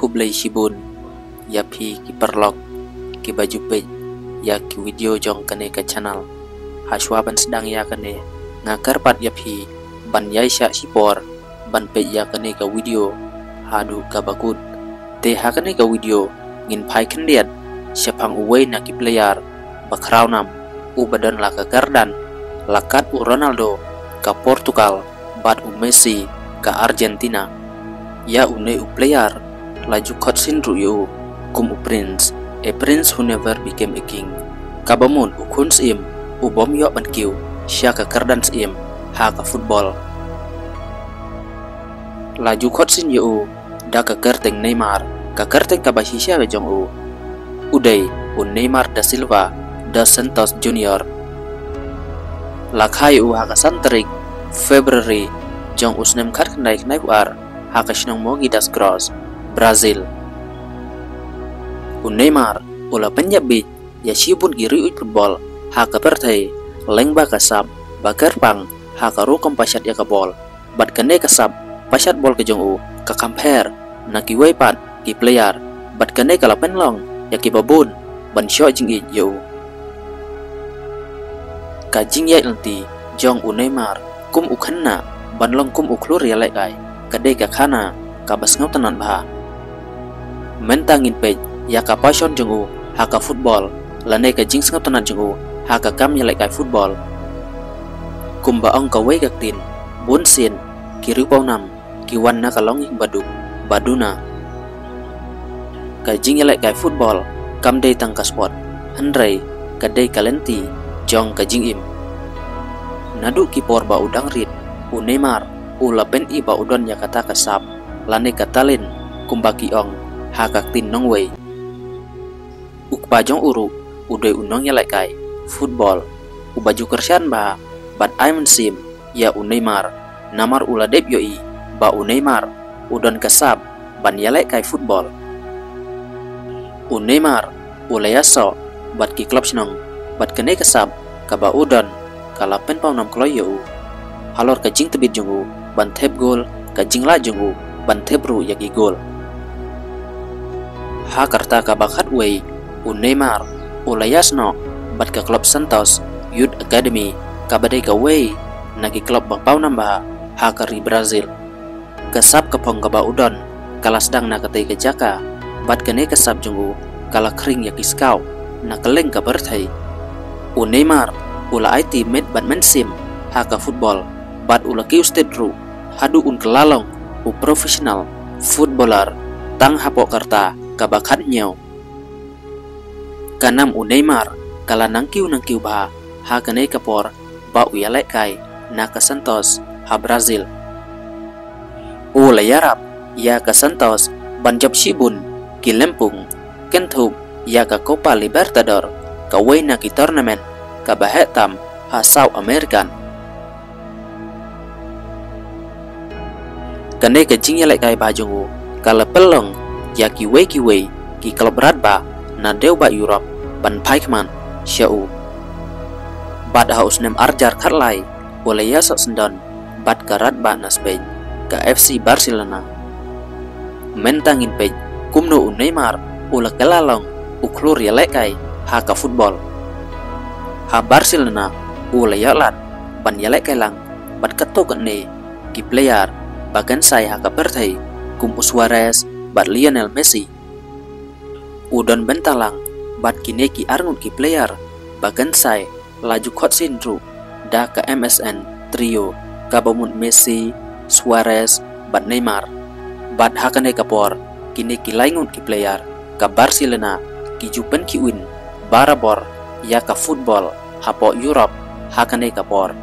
hublei shibun ya phi ki perlok ki baju pej ya ki video jong kane ka channel haswa ban sedang ya kane ngakar pat ya phi ban yai sha sipor ban pej ya kane ka video hadu ka bakut te ha kane ka video ngin phai khendiat siapang uwei na ki player bakraw nam u badan la ka gardan lakat u Ronaldo ka Portugal bat u Messi ka Argentina ya une u player laju khot sin ru yu kum u prince a prince who never became a king kabamun u khun sim u bom yo ban kiu sya ka kardan sim ha ka football laju khot sin yu da ka kerteng Neymar ka kerteng ka basisya be jong u udai u Neymar da Silva da Santos Junior lakhai u ha ka santrik February jong usnem khat knai knai war ha ka shnong mogi das cross Brazil u Neymar ula penyabit ya shibun giri u football ha ka perthai lengba ka sab bakar pang ha ka ru kom pasat ya ka bol bat kane ka sab pasat bol ke jong u ka compare na ki wei pat ki player bat kane ka lapen long ya ki babun ban sho jing i yu ka jing ya nanti jong u Neymar kum u khanna ban long kum u klur ya lai kai ka de ka khana ka bas ngau tanan ba mentangin pej ya ka passion jong u ha ka football lane ka jing ngau tanan jong u ha ka kam ya lai kai football kum ba ong ka wei gak tin bun sin ki ru pau nam ki wan na ka long ing baduna ka jing ya lai kai football kam de tang ka sport handrai ka de kalenti jong ka jing im nadu ki por ba udang rit u Neymar u lapen i ba udon ya kata kasap lane katalin kumbaki ong ha kak tin nong wei ukpa jong uru udoi unong ya lai kai football u baju kersian ba bat aiman sim ya u Neymar namar ula dep yoi ba u Neymar udon kasap ban ya lai kai football u Neymar ulayaso bat ki klub snong bat kene kasap ka ba udon kalapen pau nam kloy yu halor ka jing tebit jungu ban thep gol ka jing la jungu ban thep ru yaki gol ha karta ka bakhat wei u Neymar ulayasno bat ka klub Santos Youth Academy ka badai ka wei na ki klub bang pau nam ba ha ka ri Brazil kasap ka pong ka ba udon kala sedang na katei ka jaka bat kene kasap jungu kala kring yaki skau na keleng ka berthai u Neymar ula IT med badman sim ha ka football bat ula kiu step ru hadu un kelalong u profesional footballer tang hapo karta ka bakhat nyau kanam u Neymar kala nangkiu ba ha kane kapor ba u yalai kai na ka Santos ha Brazil u layarap ya ka Santos ban job shibun ki lempung kenthuk ya ka Copa Libertador ka wei na ki tournament ka bahetam ha South American kane ka jing ya lai kai ba jungu kala pelong ya ki wei ki klub berat ba na deu ba Europe ban paikman syau bad ha usnem arjar khatlai oleh ya sok sendon bad karat ba na Spain ka FC Barcelona mentangin pej kumno u Neymar ula kelalong u klur ya lai kai ha ka football ha Barcelona ula yalat ban yalai kelang bat ketok ne ki player bagan sai ha ka perthai kum Suarez bat Lionel Messi udon bentalang bat kine ki arngun ki player bagan sai laju khot sin ru da ka MSN trio ka bamun Messi Suarez bat Neymar bat ha kane kapor kine ki laingun ki player ka Barcelona ki jupen ki win barabor ya ka football hapo Europe hakane kapor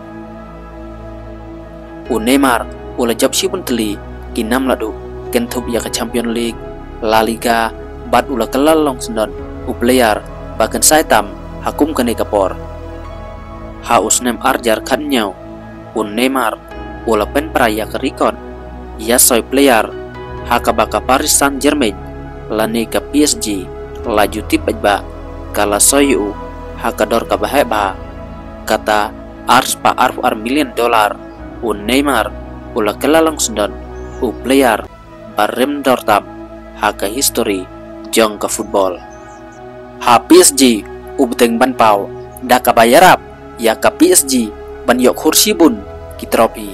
u Neymar ula job shibun teli ki nam ladu kentup ya ka Champions League La Liga bat ula kelalong sendon u player bagan saitam hakum kane kapor ha usnem arjar khan nyau u Neymar ula pen praya ka record ya soy player ha ka baka Paris Saint-Germain lane ka PSG laju tip ba kala soyu ha ka dor ka baheba kata ars pa ar million dollar u Neymar ula kelalong sendon u player barem dortam ha ke history jong ke football. Ha PSG ubteng ban pau da ka bayarap ya ka PSG ban yok kursi bun ki tropi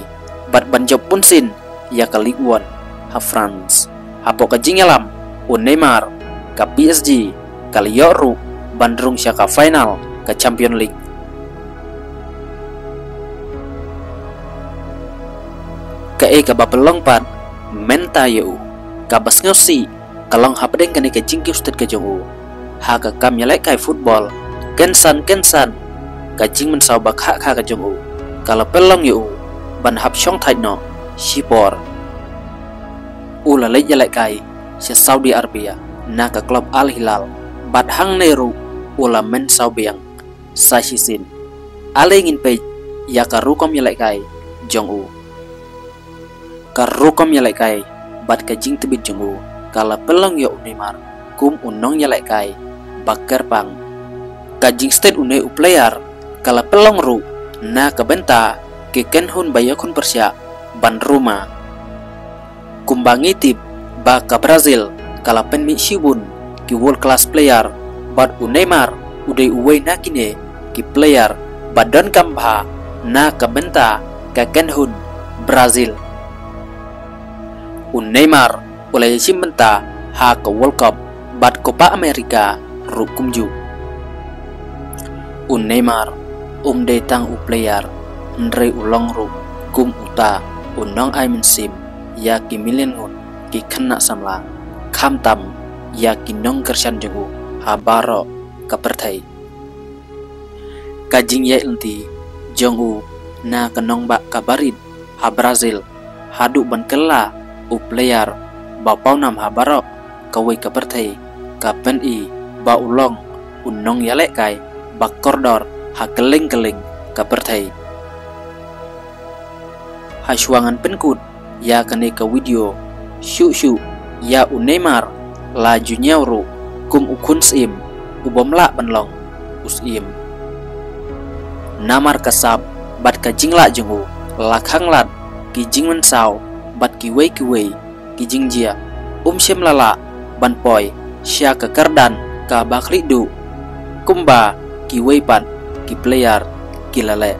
bat ban job bun sin ya ka Ligue 1 ha France. Ha po ka jingalam Neymar ka PSG kali yok ru ban rung sya ka final ke Champion League. Ka ka bapelong pat menta yu ka bas ngosi kalong hapdeng kani ka jingki ustet ka jong ha ka kam yalai kai football kensan ka jing men saw bak ha ka jong kala pelong yu ban hap shong thai no shipor la lek yalai kai se Saudi Arabia na ka klub Al Hilal bat hang neru la men saw biang sa shisin ale ngin pe ya ka rukom yalai kai jong karukom yalai kai bat ka jing tebit jong kala pelong yo Neymar kum unong yalai kai bakar pang ka jing state une player kala pelong ru na ka benta ke ken hun bayakun persya ban Roma kumbangi tip ba ka Brazil kala pen mi shibun ki world class player bat Neymar udai uwe na kine ki player badan kambha na ka benta ka ken hun Brazil. Neymar ulai simbenta ha ke World Cup bat Copa America rukum ju. Neymar de tang player ndre ulong ru kum uta unong ai mensim ya ki million hun ki kena samla kham tam ya ki nong kersan jengu ha baro ka perthai kajing ya inti jongu na kenong ba kabarit ha Brazil hadu ban kela player ba pau nam ha barok kawai ka perthai ka pen I ba ulong unong yalek kai ba kordor ha keling ka perthai ha shuangan penkut ya kane ka video shu ya Neymar la junyawru kum ukun sim ubomla banlong usim namar kasab bat ka jingla jengu lakhang lat ki jingmen saw bat ki wei ki jing jia shem lala ban poi sya ka kardan ka bakli du kumba ki wei pan ki player ki lale